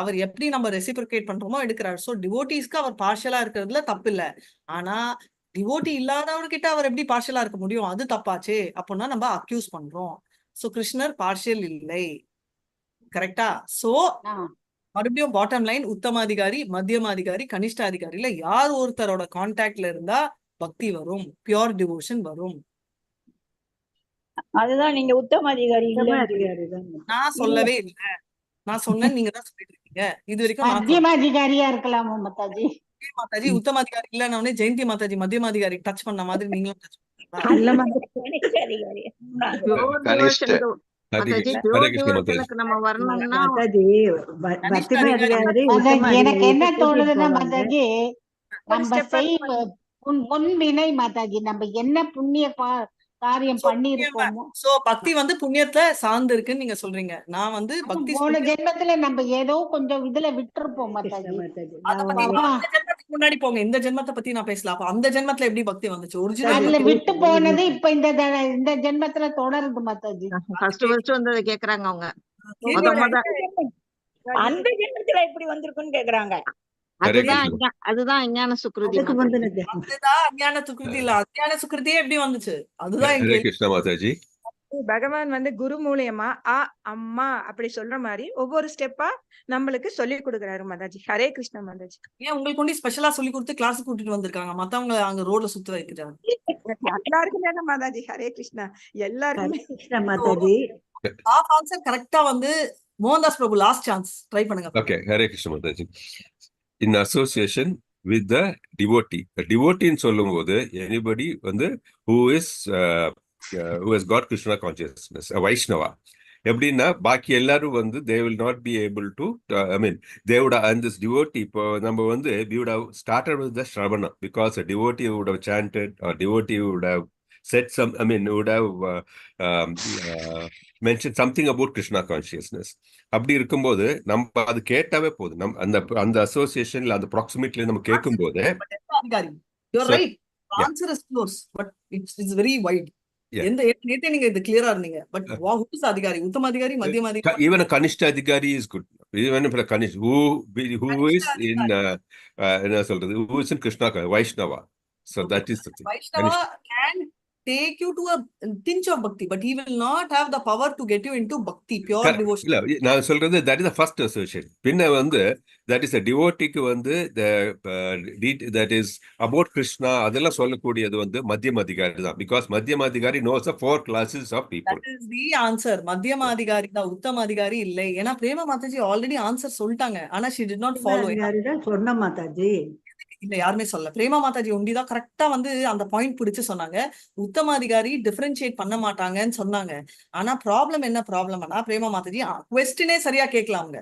அவர் எப்படி நம்ம ரெசிப்ரிகேட் பண்றோமோ எடுக்கிறாரு. சோ டிவோட்டிஸ்க்கு அவர் பார்ஷியலா இருக்கிறதுல தப்பு இல்ல. ஆனா டிவோட்டி இல்லாதவர்கிட்ட அவர் எப்படி பார்ஷியலா இருக்க முடியும்? அது தப்பாச்சே. அப்படின்னா நம்ம அக்யூஸ் பண்றோம். சோ கிருஷ்ணர் பார்ஷியல் இல்லை. கரெக்டா? சோ மறுபடியும் பாட்டம் லைன், உத்தமாதிகாரி, மத்தியமாதிகாரி, கனிஷ்டாதிகாரில யார் ஒருத்தரோட கான்டாக்ட்ல இருந்தா பக்தி வரும், பியோர் டிவோஷன் வரும். அதுதான் நீங்க உத்தம அதிகாரி நான் சொல்லவே இல்லை. நான் சொன்னேன், நீங்க தான் சொல்லிட்டு இருக்கீங்க. இது வரைக்கும் மத்தியமாதிகாரியா இருக்கலாமோ மாதாஜி? மாதாஜி உத்தமாதிகாரி இல்லைன்னு ஜெயந்தி மாதாஜி மத்தியமாதிகாரி டச் பண்ண மாதிரி நீங்களும் டச் பண்ணீங்களா? எனக்கு என்ன தோணுதுன்னா மாதாஜி, நம்ம முன்வினை மாதாஜி, நம்ம என்ன புண்ணிய காரியம் பண்ணி இருக்கோமோ. சோ பக்தி வந்து புண்ணியத்துல சார்ந்து இருக்குன்னு நீங்க சொல்றீங்க. நான் வந்து பக்தி போன ஜென்மத்துல நம்ம ஏதோ கொஞ்சம் இதுல விட்டுருப்போம் மாதாஜி. ஜென்மத்துக்கு முன்னாடி போங்க, இந்த ஜென்மத்தை பத்தி நான் பேசல. அப்ப அந்த ஜென்மத்துல எப்படி பக்தி வந்துச்சு? ஒரிஜினல் விட்டு போனது இப்ப இந்த ஜென்மத்துல தொடருது மாதாஜி. ஃபர்ஸ்ட் வந்ததை கேக்குறாங்க அவங்க. அந்த ஜென்மத்துல எப்படி வந்திருக்குன்னு கேக்குறாங்க. அதுதான் அஞ்ஞான சுக்ருதி. அதுதான் அஞ்ஞான சுக்ருதி இல்ல, அஞ்ஞான சுக்ருதியே எப்படி வந்துச்சு? அதுதான் கிருஷ்ண மாதாஜி. பகவான் வந்து குரு மூலியமா அம்மா அப்படி சொல்ற மாதிரி ஒவ்வொரு ஸ்டெப்பா நம்மளுக்கு சொல்லி கொடுக்குறாரு மாதாஜி. ஹரே கிருஷ்ணா மாதாஜி. ஏன் உங்களுக்கு கொண்டு ஸ்பெஷலா சொல்லி கொடுத்து கிளாஸ் கூட்டிட்டு வந்திருக்காங்க, மத்தவங்க அங்க ரோட்ல சுத்த வைக்கிறாங்க? எல்லாருக்குமே தான் மாதாஜி. ஹரே கிருஷ்ணா எல்லாருக்குமே. மாதாஜி ஆன்சர் கரெக்டா வந்து மோகன்தாஸ் பிரபு லாஸ்ட் சான்ஸ் ட்ரை பண்ணுங்க. Okay, Hare Krishna Mataji. In association with the devotee. The devotee ன்னு சொல்லும்போது anybody வந்து who has got Krishna consciousness, a Vaishnava. எப்படின்னா பாக்கி எல்லாரும் வந்து they will not be able to, I mean, they would, and this devotee, இப்போ நம்ம வந்து we would have started with the Shravana, because a devotee would have chanted, or devotee would have said some, I mean, would have mentioned something about Krishna consciousness. அப்படி இருக்கும்போது நம்ம அது கேட்டாவே போதும். நம்ம அந்த அசோசியேஷன்ல அந்த ப்ராக்சிமிட்டில நம்ம கேட்கும்போது answer is close, but it's very white. எந்த நேத்தே நீங்க இது கிளியரா இருந்தீங்க. பட் who is அதிகாரி? உத்தம அதிகாரி, மத்தியம அதிகாரி, even a கனிஷ்ட அதிகாரி is good. even for a kanish who is in என்ன சொல்றது, who is in Krishna Vaishnava. So that is the thing. Vaishnava can take you to a tinge of bhakti, but he will not have the power to get you into bhakti, pure devotion. இல்ல, நான் சொல்றது that is the first association. பின்ன வந்து that is a devotee வந்து that is about Krishna, அதெல்லாம் சொல்லக்கூடியது வந்து மத்தியம அதிகாரி தான். because மத்தியம அதிகாரி knows the 4 classes of people. That is the answer. மத்தியம அதிகாரி தான், உத்தம அதிகாரி இல்லை. ஏன்னா பிரேம மாதாஜி ஆல்ரெடி ஆன்சர் சொல்லிட்டாங்க. ஆனா she did not follow. சொன்ன மாதாஜி இல்ல, யாருமே சொல்ல. பிரேமா மாதாஜி ஒண்டிதான் கரெக்டா வந்து அந்த பாயிண்ட் பிடிச்சு சொன்னாங்க. உத்தமாதிகாரி டிஃபரன்ஷியேட் பண்ண மாட்டாங்கன்னு சொன்னாங்க. ஆனா ப்ராப்ளம் என்ன ப்ராப்ளம்னா, பிரேமா மாதாஜி குவெஸ்டினே சரியா கேட்கலாம் அவங்க.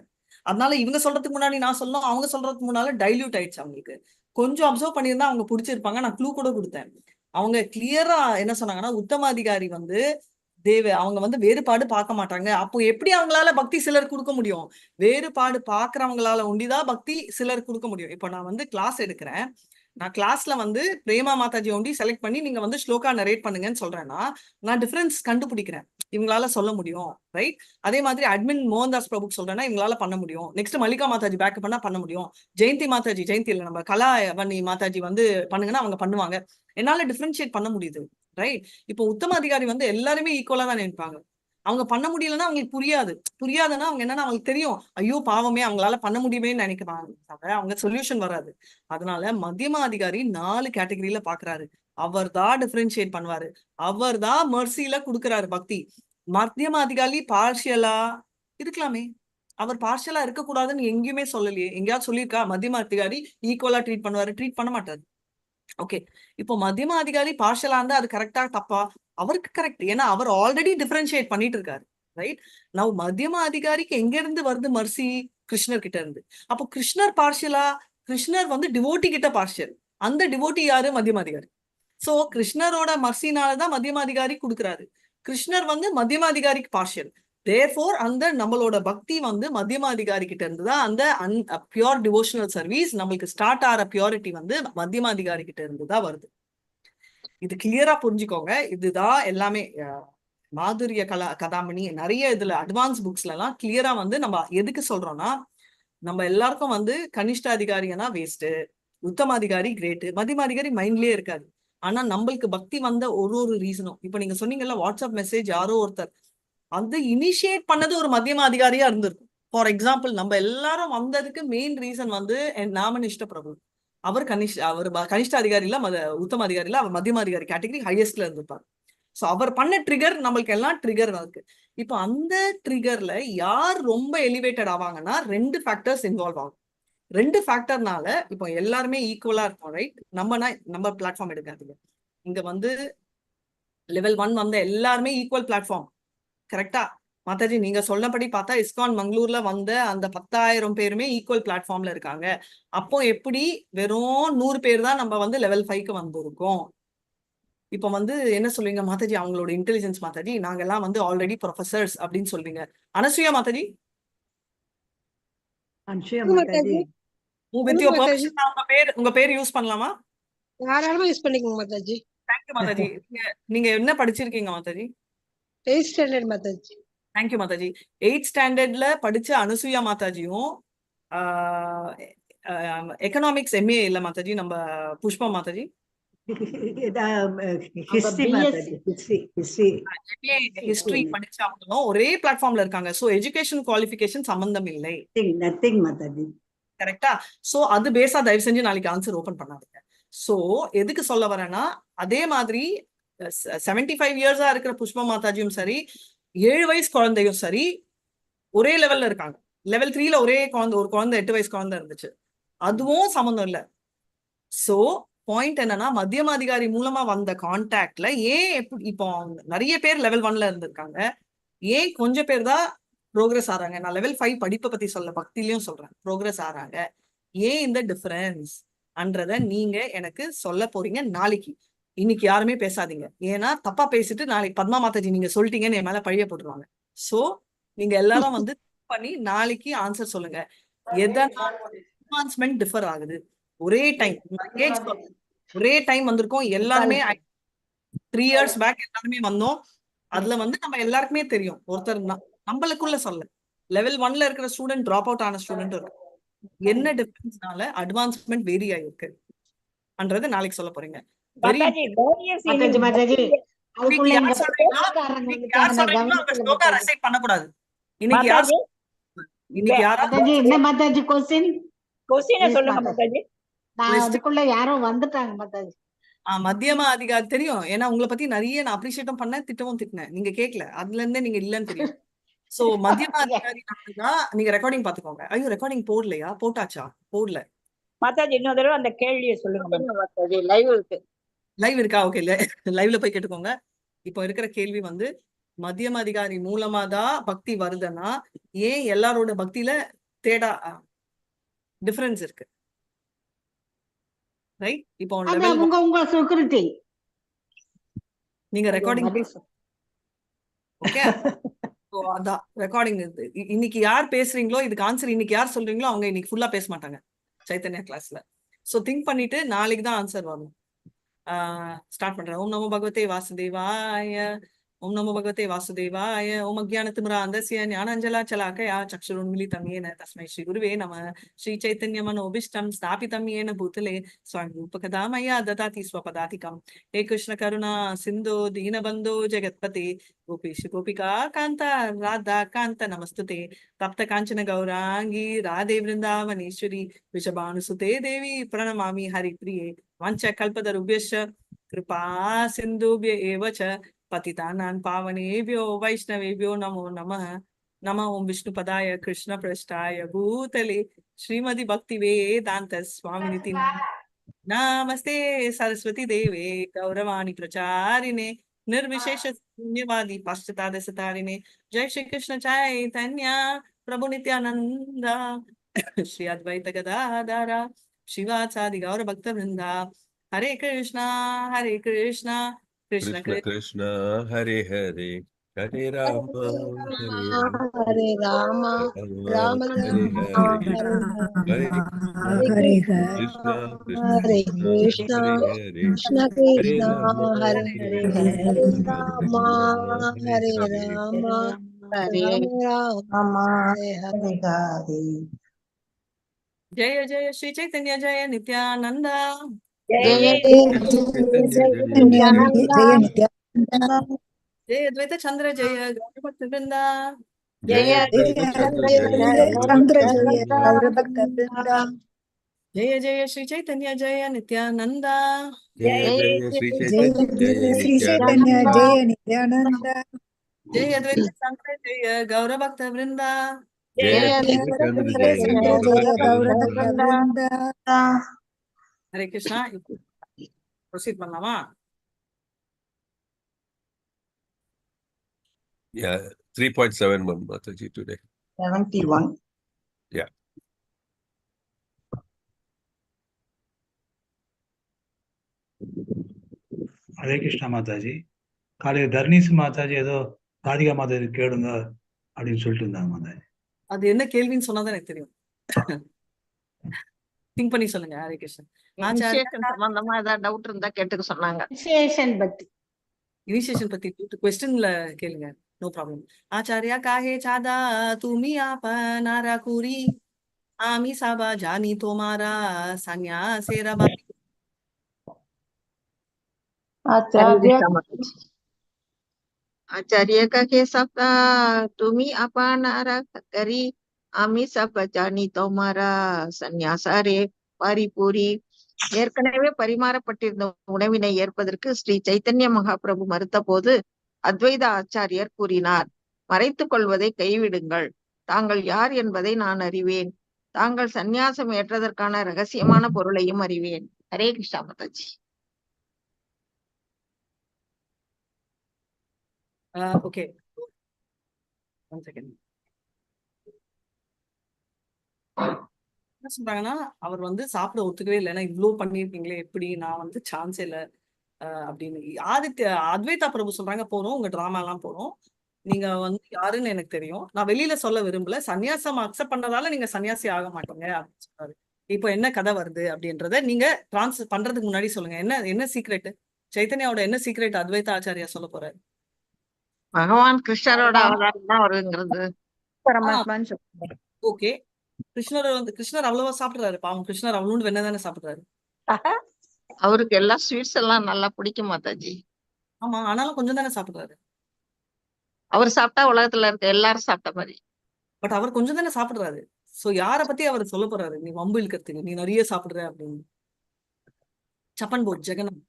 அதனால இவங்க சொல்றதுக்கு முன்னாடி நான் சொல்லணும், அவங்க சொல்றதுக்கு முன்னால டைல்யூட் ஆயிடுச்சு அவங்களுக்கு. கொஞ்சம் அப்சர்வ் பண்ணியிருந்தா அவங்க பிடிச்சிருப்பாங்க. நான் க்ளூ கூட கொடுத்தேன். அவங்க கிளியரா என்ன சொன்னாங்கன்னா, உத்தமாதிகாரி வந்து அவங்க வந்து வேறுபாடு பார்க்க மாட்டாங்க. அப்போ எப்படி அவங்களால பக்தி சிலர் கொடுக்க முடியும்? வேறுபாடு பாக்குறவங்களால ஒண்டிதான் பக்தி சிலர் கொடுக்க முடியும். இப்போ நான் வந்து கிளாஸ் எடுக்கிறேன். நான் கிளாஸ்ல வந்து பிரேமா மாதாஜி ஒண்டி செலக்ட் பண்ணி நீங்க வந்து ஸ்லோகா நரேட் பண்ணுங்கன்னு சொல்றேன்னா, நான் டிஃபரன்ஸ் கண்டுபிடிக்கிறேன், இவங்களால சொல்ல முடியும். ரைட்? அதே மாதிரி அட்மின் மோகன்தாஸ் பிரபுக்கு சொல்றேன்னா இவங்களால பண்ண முடியும். நெக்ஸ்ட் மல்லிகா மாதாஜி பேக்கப் பண்ண முடியும். ஜெயந்தி மாதாஜி, ஜெயந்தி இல்ல, நம்ம கலாவணி மாதாஜி வந்து பண்ணுங்கன்னா அவங்க பண்ணுவாங்க. என்னால டிஃபரன்ஷியேட் பண்ண முடியுது. ரைட்? இப்போ உத்தம அதிகாரி வந்து எல்லாருமே ஈக்குவலா தான் நினைப்பாங்க. அவங்க பண்ண முடியலன்னா அவங்களுக்கு புரியாதுன்னா அவங்க என்னன்னா, அவங்களுக்கு தெரியும், ஐயோ பாவமே அவங்களால பண்ண முடியுமேன்னு நினைக்கிறாங்க. அவங்க சொல்யூஷன் வராது. அதனால மத்தியம அதிகாரி 4 கேட்டகரியில பாக்குறாரு. அவர் தான் டிஃபரன்ஷியேட் பண்ணுவாரு. அவர் தான் மர்சியில கொடுக்குறாரு பக்தி. மத்தியம அதிகாரி பார்ஷியலா இருக்கலாமே. அவர் பார்ஷியலா இருக்கக்கூடாதுன்னு எங்கேயுமே சொல்லலையே. எங்கேயாவது சொல்லியிருக்கா மத்தியம அதிகாரி ஈக்குவலா ட்ரீட் பண்ணுவாரு? ட்ரீட் பண்ண மாட்டாரு. ஓகே, இப்போ மத்தியம அதிகாரி பார்ஷலா இருந்தா அது கரெக்டா தப்பா? அவருக்கு கரெக்ட். ஏன்னா அவர் ஆல்ரெடி டிஃபரன்ஷியேட் பண்ணிட்டு இருக்காரு. ரைட்? நான் மத்தியம அதிகாரிக்கு எங்க இருந்து வருது மர்சி? கிருஷ்ணர் கிட்ட இருந்து. அப்போ கிருஷ்ணர் பார்ஷியலா? கிருஷ்ணர் வந்து டிவோட்டி கிட்ட பார்ஷியல். அந்த டிவோட்டி யாரு? மத்தியம அதிகாரி. சோ கிருஷ்ணரோட மர்சினாலதான் மத்தியம அதிகாரி கொடுக்குறாரு. கிருஷ்ணர் வந்து மத்தியம அதிகாரிக்கு பார்ஷியல். தேர்ஃபோர் அந்த நம்மளோட பக்தி வந்து மத்தியம அதிகாரி கிட்ட இருந்துதான் அந்த பியூர் டிவோஷனல் சர்வீஸ் நம்மளுக்கு ஸ்டார்ட் ஆகிற பியூரிட்டி வந்து மத்தியம அதிகாரி கிட்ட இருந்துதான் வருது. இது கிளியரா புரிஞ்சுக்கோங்க. இதுதான் எல்லாமே மாதுரிய கதாமணி நிறைய இதுல அட்வான்ஸ் புக்ஸ்ல எல்லாம் கிளியரா வந்து நம்ம எதுக்கு சொல்றோம்னா, நம்ம எல்லாருக்கும் வந்து கனிஷ்ட அதிகாரினா வேஸ்ட், உத்தமாதிகாரி கிரேட், மதியமாதிகாரி மைண்ட்லயே இருக்காது. ஆனா நம்மளுக்கு பக்தி வந்த ஒரு ரீசனும், இப்ப நீங்க சொன்னீங்கல்ல வாட்ஸ்அப் மெசேஜ் யாரோ ஒருத்தர் அது இனிஷியேட் பண்ணது ஒரு மத்தியம அதிகாரியா இருந்திருக்கும். ஃபார் எக்ஸாம்பிள் நம்ம எல்லாரும் வந்ததுக்கு மெயின் ரீசன் வந்து நாமனிஷ்ட பிரபு. அவர் கனிஷ்ட அதிகாரி இல்ல, உத்தம அதிகாரி இல்ல, அவர் மத்தியம அதிகாரி கேட்டகரி ஹையஸ்ட்ல இருந்திருப்பார். சோ அவர் பண்ண ட்ரிகர் நம்மளுக்கு எல்லாம் ட்ரிகர் இருக்கு. இப்போ அந்த ட்ரிகர்ல யார் ரொம்ப எலிவேட்டட் ஆவாங்கன்னா 2 ஃபேக்டர்ஸ் இன்வால்வ் ஆகும். 2 ஃபேக்டர்னால இப்போ எல்லாருமே ஈக்குவலா இருக்கும், ரைட்? நம்ம பிளாட்ஃபார்ம் எடுக்காதீங்க. இங்க வந்து லெவல் 1 வந்த எல்லாருமே ஈக்குவல் பிளாட்ஃபார்ம், கரெக்டா? மாதாஜி நீங்க சொன்னபடி பார்த்தா இஸ்கான் மங்களூர்ல வந்த அந்த 10,000 பேருமே ஈக்குவல் பிளாட்ஃபார்ம்ல இருக்காங்க. அப்போ எப்படி வெறும் 100 பேர் தான் நம்ம வந்து லெவல் 5க்கு வந்திருக்கோம்? இப்ப வந்து என்ன சொல்லுவீங்க மாதாஜி? அவங்களோட இன்டெலிஜென்ஸ் மாதாஜி, நாங்கெல்லாம் வந்து ஆல்ரெடி ப்ரொஃபசர்ஸ் அப்படின்னு சொல்வீங்க. Anasuya Mataji, Mataji with your permission உங்க பேர் யூஸ் பண்ணலாமா? தாராளமா யூஸ் பண்ணிக்கோங்க மாதாஜி. தேங்க்யூ மாதாஜி. நீங்க என்ன படிச்சிருக்கீங்க Mataji? 8th standard Mataji. Thank you Mataji. 8th ஸ்டாண்டர்ட்ல படிச்ச அனுசூயா மாதாஜியும் எக்கனாமிக்ஸ் MA இல்ல மாதாஜி, நம்ம புஷ்பா மாதாஜி ஹிஸ்டரி படிச்சவங்களும் ஒரே பிளாட்ஃபார்ம்ல இருக்காங்க. சோ எஜுகேஷன் குவாலிஃபிகேஷன் சம்பந்தம் இல்லை, நத்திங் மாதாஜி. கரெக்டா? சோ அது பேஸா தயவு செஞ்சு நாளைக்கு ஆன்சர் ஓபன் பண்ணாதீங்க. சோ எதுக்கு சொல்ல வரேன்னா, அதே மாதிரி 75 இயர்ஸா இருக்கிற புஷ்பா மாதாஜியும் சரி, 7 வயசு குழந்தையும் சரி ஒரே லெவல்ல இருக்காங்க. லெவல் 3ல ஒரே குழந்தை, ஒரு குழந்தை 8 வயசு குழந்தை இருந்துச்சு, அதுவும் சம்மந்தம் இல்ல. சோ பாயிண்ட் என்னன்னா, மத்தியம அதிகாரி மூலமா வந்த கான்டாக்ட்ல ஏன் இப்போ நிறைய பேர் லெவல் 1ல இருந்திருக்காங்க, ஏன் கொஞ்சம் பேர் தான் ப்ரோக்ரஸ் ஆறாங்க? நான் லெவல் 5 படிப்பை பத்தி சொல்ல, பக்திலையும் சொல்றேன், ப்ரோக்ரஸ் ஆறாங்க. ஏன் இந்த டிஃபரன்ஸ் அன்றத நீங்க எனக்கு சொல்ல போறீங்க நாளைக்கு. இன்னைக்கு யாருமே பேசாதீங்க, ஏன்னா தப்பா பேசிட்டு நாளைக்கு பத்மா மாதாஜி நீங்க சொல்லிட்டீங்கன்னு என் மேல பழிய போட்டுருவாங்க. சோ நீங்க எல்லாரும் வந்து பண்ணி நாளைக்கு ஆன்சர் சொல்லுங்க. எதனால அட்வான்ஸ்மெண்ட் டிஃபர் ஆகுது? ஒரே டைம் ஒரே டைம் வந்திருக்கோம் எல்லாருமே. 3 இயர்ஸ் பேக் எல்லாருமே வந்தோம். அதுல வந்து நம்ம எல்லாருக்குமே தெரியும், ஒருத்தர் நம்மளுக்குள்ள சொல்ல லெவல் 1ல இருக்கிற ஸ்டூடெண்ட் டிராப் அவுட் ஆன ஸ்டூடெண்ட் இருக்கு. என்ன டிஃபரன்ஸ்னால அட்வான்ஸ்மெண்ட் வேரி ஆயிருக்கு அன்றது நாளைக்கு சொல்ல போறீங்க. பண்ணக்கூடாது. இன்னைக்கு என்ன மாதாஜி கொஸ்டின் சொல்லுங்க மாதாஜி. அதுக்குள்ள யாரோ வந்துட்டாங்க மாதாஜி. மத்தியம அதிகாரி தெரியும், ஏன்னா உங்களை பத்தி நிறைய நான் அப்ரிஷியேட்டும் பண்ணேன், திட்டமும் திட்டினேன். நீங்க கேட்கல, அதுல இருந்தே நீங்க இல்லன்னு தெரியும். சோ மத்தியம அதிகாரி நீங்க ரெக்கார்டிங் பாத்துக்கோங்க. ஐயோ ரெக்கார்டிங் போடலையா? போட்டாச்சா? போடல மாதாஜி. இன்னொரு தடவை அந்த கேள்வியை சொல்லுங்க மாதாஜி. லைவ் இருக்கா? ஓகே, லைவ்ல போய் கேட்டுக்கோங்க. இப்போ இருக்கிற கேள்வி வந்து, மத்தியம அதிகாரி மூலமா தான் பக்தி வருதுன்னா ஏன் எல்லாரோட பக்தியில டிஃபரன்ஸ் இருக்கு? ரைட்? இப்போ உங்க செக்யூரிட்டி நீங்க ரெக்கார்டிங் ஓகே. அதான் ரெக்கார்டிங். இன்னைக்கு யார் பேசுறீங்களோ இதுக்கு ஆன்சர் இன்னைக்கு யார் சொல்றீங்களோ அவங்க இன்னைக்கு ஃபுல்லா பேச மாட்டாங்க சைத்தன்யா கிளாஸ்ல. சோ திங்க் பண்ணிட்டு நாளைக்கு தான் ஆன்சர் வரும். ஸ்டார்ட் பண்றேன். ஓம் நமோ பகவதே வாசுதேவாய, ஓம் நமோ பகவதே வாசுதேவாய, ஓம் அஜ்ஞானதிமிராந்தஸ்ய ஞானாஞ்சலாச்சலாக்கயா சக்ஷுருன்மிலிதம் येन तस्मै श्री गुरुवे नमः. श्री चैतन्य मनोभीष्टं स्थापितं येन भूतले स्वयं रूपकदा मया ददाति स्वपदातिकं. हे कृष्ण करुणा सिन्धो दीनबन्धो जगत्पते गोपीश गोपिका कान्त राधा कान्त नमस्तुते. तप्त कांचन गौरांगी राधे वृंदावनेश्वरी वृषभानुसुते देवी प्रणमामि हरिप्रिये. वंच कल्पतरुभ्यश्च कृपा सिन्धुभ्य एव च पतितानां पावनेभ्यो वैष्णवेभ्यो नमो नमः. नमः ओं विष्णुपदाय कृष्ण पृष्ठाय भूतले श्रीमति भक्ति वेदांत स्वामिनिति नमस्ते सरस्वती देवे गौरवाणी प्रचारिणे निर्विशेष शून्यवादी पाश्चात्य जय श्री कृष्ण चैतन्य प्रभु नित्यानंद श्री अद्वैत गदाधर शिवाचार्य गौर भक्त वृंदा. हरे कृष्णा कृष्ण कृष्ण कृष्ण हरे हरे, हरे राम हरे राम, राम हरे हरे, हरे कृष्ण हरे कृष्ण, कृष्ण कृष्ण हरे हरे, राम हरे राम, हरे राम हरे हरे. ஜெய ஜெய ஸ்ரீ சைத்தன்ய ஜெய நித்யானந்தா. ஜெய நித்யானந்தா. ஜெய நித்யானந்தா. ஜெய அத்வைத சந்திர ஜெய கௌரபக்த பிருந்தா. ஜெய ஜெய சந்திர ஜெய சந்திர ஜெய கௌரபக்த பிருந்தா. ஜெய ஜெய ஸ்ரீ சைத்தன்ய ஜெய நித்யானந்தா. ஜெய ஜெய ஸ்ரீ ஜெய சைத்தன்ய ஜெய ஜெய ஸ்ரீ சைத்தன்ய நித்யானந்தா. ஜெய நித்யானந்தா. ஜெய அத்வைத சந்திர ஜெய கௌரபக்த பிருந்தா. ஜெய ஜெய சந்திர சந்திர ஜெய ஜெய கௌரபக்த பிருந்தா. ஹரே கிருஷ்ணா. ப்ரொசீட் பண்ணலாமா? Yeah, 3.71 Mataji today. 71. Yeah. Hare Krishna Mataji. காலையில் தர்ணீஸ் மாதாஜி ஏதோ ராதிகா மாதாஜி கேளுங்க அப்படின்னு சொல்லிட்டு இருந்தாங்க மாதாஜி. அது என்ன கேள்வின்னு சொன்னாதான் எனக்கு தெரியும். திங்க் பண்ணி சொல்லுங்க. ஹரே கிருஷ்ணன். இனிஷியேஷன் சம்பந்தமா ஏதாவது டவுட் இருந்தா கேட்டுக்க சொன்னாங்க. இனிஷியேஷன் பத்தி இனிஷியேஷன் பத்தி क्वेश्चनல கேளுங்க. No problem. ஆச்சாரியா காஹே சாதா துமி आपनारा कुरी आमी साबा जानी तुम्हारा सन्यासेरा बाकी. ஆச்சாரிய आचार्य का के सप्ता तुम्ही अपनारा करी आम्ही सब जानी तुम्हारा சந்நியாசாரே பாரிபூரி. ஏற்கனவே பரிமாறப்பட்டிருந்த உணவினை ஏற்பதற்கு ஸ்ரீ சைத்தன்ய மகாபிரபு மறுத்த போது அத்வைத ஆச்சாரியர் கூறினார், மறைத்துக் கொள்வதை கைவிடுங்கள். தாங்கள் யார் என்பதை நான் அறிவேன். தாங்கள் சந்நியாசம் ஏற்றதற்கான ரகசியமான பொருளையும் அறிவேன். Hare Krishna Mataji. Okay, one second. என்ன சொல்றாங்கன்னா, அவர் வந்து சாப்பிட ஒத்துக்கவே இல்லை. ஏன்னா இவ்வளவு பண்ணிருக்கீங்களே, எப்படி நான் வந்து சான்ஸே இல்லை அப்படின்னு. அத்வைதா பிரபு சொல்றாங்க, போறோம் உங்க டிராமா எல்லாம் போறோம், நீங்க வந்து யாருன்னு எனக்கு தெரியும், நான் வெளியில சொல்ல விரும்பல, சன்னியாசம் அக்செப்ட் பண்ணதால நீங்க சன்னியாசி ஆக மாட்டீங்க அப்படின்னு சொல்றாரு. இப்போ என்ன கதை வருது அப்படின்றத நீங்க பண்றதுக்கு முன்னாடி சொல்லுங்க. என்ன சீக்ரெட், சைத்தன்யாவோட என்ன சீக்ரெட் அத்வைதா ஆச்சாரியா சொல்ல போறாரு? பகவான் கிருஷ்ணரோட அவதாரம் தான் வருங்கிறது. பரமாத்மான்னு சொல்றாங்க. ஓகே, கிருஷ்ணர் அவ்வளவா சாப்பிடுறாரு? பாவம், கிருஷ்ணர் அவ்வளவு வெண்ணெய் தானே சாப்பிடுறாரு. அவருக்கு எல்லா ஸ்வீட்ஸ் எல்லாம் நல்லா பிடிக்கும் மாதாஜி. ஆமா, ஆனாலும் கொஞ்சம் தானே சாப்பிடுறாரு. அவர் சாப்பிட்டா உலகத்துல இருக்க எல்லாரும் சாப்பிட்ட மாதிரி. பட் அவர் கொஞ்சம் தானே சாப்பிடுறாரு. சோ யார பத்தி அவர் சொல்ல போறாரு, நீ வம்பு இழுக்கிறதுக்கு, நீ நிறைய சாப்பிடுற அப்படின்னு. சப்பன் போட் ஜெகநாத்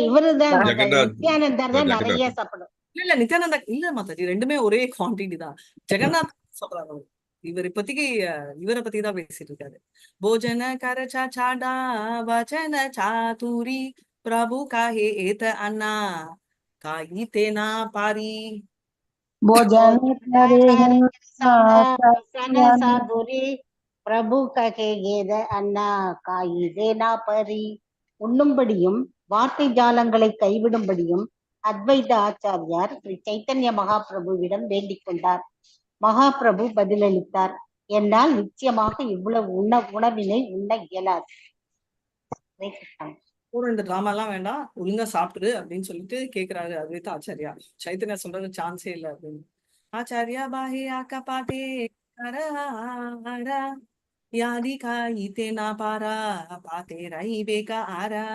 இவருதான் ஜெகநாத். நித்யானந்தர் தான் நிறைய ஜெகநாத். சாப்பிடும். இல்ல நித்யானந்தா இல்ல மாதாஜி, ரெண்டுமே ஒரே குவான்டிட்டி தான். ஜெகநாத் சொல்றாரு அவர். இவர் இப்போதைக்கு இவரை பத்தி தான் பேசிட்டு இருக்காரு. போஜன கரச்சா சாடா வச்சன சாதுரி பிரபு காஹே ஏத அண்ணா காயி தேனா பாரி. பிரபு ககே கேத அண்ணா காயி தேனா பரி. உண்ணும்படியும் வார்த்தை ஜாலங்களை கைவிடும்படியும் அத்வைத ஆச்சாரியார் ஸ்ரீ சைத்தன்ய மகாபிரபுவிடம் வேண்டிக் கொண்டார். மகாபிரபு பதிலளித்தார், என்னால் நிச்சயமாக இவ்வளவு உணவினை உண்ண இயலாது. இந்த டிராமா எல்லாம் வேண்டாம், ஒழுங்கா சாப்பிடு அப்படின்னு சொல்லிட்டு கேக்குறாரு அத்வைத ஆச்சாரியா. சைத்தன்யா சொல்றது சான்ஸே இல்லை அப்படின்னு. ஆச்சாரியா பாஹே ஆக்கா பாட்டே யாதி காயி தேனா பாரா பாத்தே ரஹி பேகா ஆரா.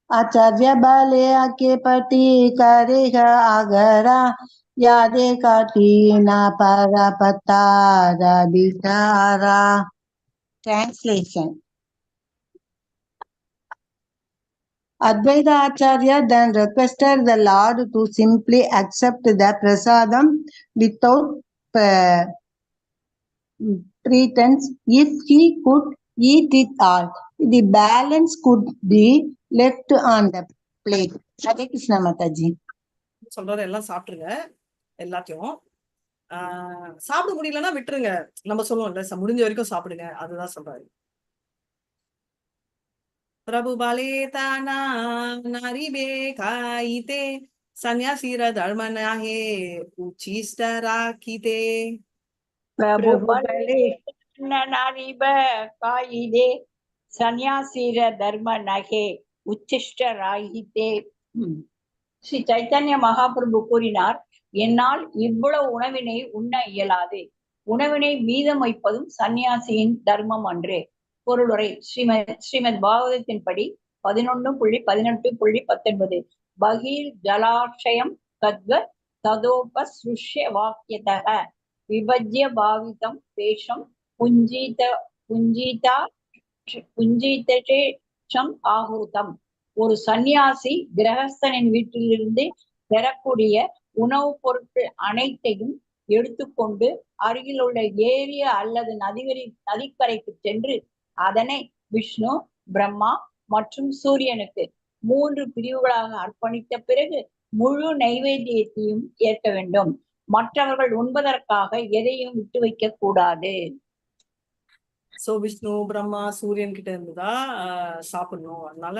आचार्य बाले आके पति करेगा आगरा यादे काटी ना पारा पतारा बिचारा. Translation. Advaita Acharya then requested the Lord to simply accept the prasadam without pretense. If he could eat it all, the balance could be left on the plate. Hare Krishna Mataji. சொல்றாரு, எல்லாம் சாப்பிட்டுருங்க எல்லாத்தையும். சாப்பிட முடியலன்னா விட்டுருங்க, நம்ம சொல்லுவோம்ல, முடிஞ்ச வரைக்கும் சாப்பிடுங்க, அதுதான் சொல்றாரு. பிரபு பாலே தானா நாரி பே காயிதே சன்யாசீர தர்மனாஹே உச்சிஷ்டராக்கிதே. பிரபு பலே நாரிப காயிதே சன்யாசீர தர்ம நகே உச்சிஷ்டராகிதே. ஸ்ரீ சைத்தன்ய மகாபிரபு கூறினார், என்னால் இவ்வளவு உணவினை உண்ண இயலாது. உணவினை மீதம் வைப்பதும் சந்நியாசியின் தர்மம் அன்றே. பொருளுரை. ஸ்ரீமத் பாகவதத்தின்படி 11.18.19 பகீர் ஜலாஷயம் தத்வத் ததோபஸ்ருஷ்ய வாக்கியதः விபஜ்ய பாவிதம் தேஷம் புஞ்சீதேஷம் ஆகுருதம். ஒரு சந்நியாசி கிரகஸ்தனின் வீட்டிலிருந்து பெறக்கூடிய உணவுப் பொருட்கள் அனைத்தையும் எடுத்துக்கொண்டு அருகிலுள்ள ஏரி அல்லது நதிக்கரைக்கு சென்று அதனை விஷ்ணு, பிரம்மா மற்றும் சூரியனுக்கு 3 பிரிவுகளாக அர்ப்பணித்த பிறகு முழு நைவேத்தியத்தையும் ஏற்க வேண்டும். மற்றவர்கள் உண்பதற்காக எதையும் விட்டு வைக்க கூடாது. சோ விஷ்ணு, பிரம்மா, சூரியன் கிட்ட இருந்துதான் சாப்பிடணும். அதனால